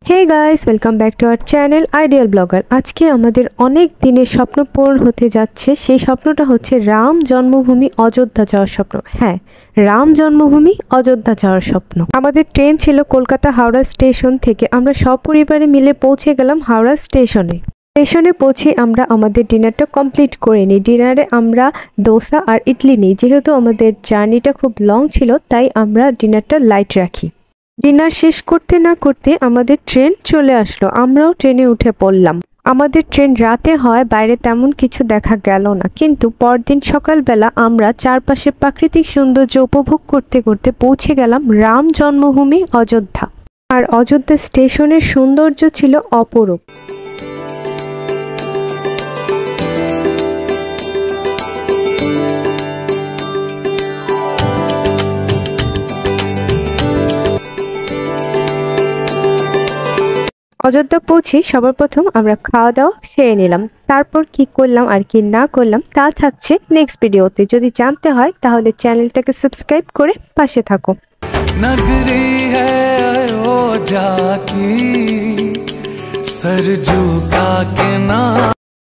Hey guys, welcome back to our channel Ideal Blogger. আজকে আমাদের অনেক দিনের স্বপ্ন পূরণ হতে যাচ্ছে। সেই স্বপ্নটা হচ্ছে রাম জন্মভূমি অযোধ্যা যাওয়ার স্বপ্ন। হ্যাঁ, রাম জন্মভূমি অযোধ্যা যাওয়ার স্বপ্ন। আমাদের ট্রেন ছিল কলকাতা হাওড়া স্টেশন থেকে। আমরা সপরিবারে মিলে পৌঁছে গেলাম হাওড়া স্টেশনে। স্টেশনে পৌঁছে আমরা আমাদের ডিনারটা কমপ্লিট করে নিই। ডিনারে আমরা দোসা আর ইডলি নিই। যেহেতু আমাদের জার্নিটা খুব লং ছিল, তাই আমরা ডিনারটা লাইট রাখি। ডিনার শেষ করতে না করতে আমাদের ট্রেন চলে আসলো। আমরাও ট্রেনে উঠে পড়লাম। আমাদের ট্রেন রাতে হয়, বাইরে তেমন কিছু দেখা গেল না, কিন্তু পরদিন সকালবেলা আমরা চারপাশে প্রাকৃতিক সৌন্দর্য উপভোগ করতে করতে পৌঁছে গেলাম রাম জন্মভূমি অযোধ্যা। আর অযোধ্যা স্টেশনের সৌন্দর্য ছিল অপরূপ। অযোধ্যা পৌঁছে সবার প্রথম আমরা খাওয়া দাওয়া সেরে নিলাম। তারপর কি করলাম আর কি না করলাম তা থাকছে নেক্সট ভিডিওতে। যদি জানতে হয় তাহলে চ্যানেলটাকে সাবস্ক্রাইব করে পাশে থাকো। नगरी है अयोध्या की सरजू का के नाम।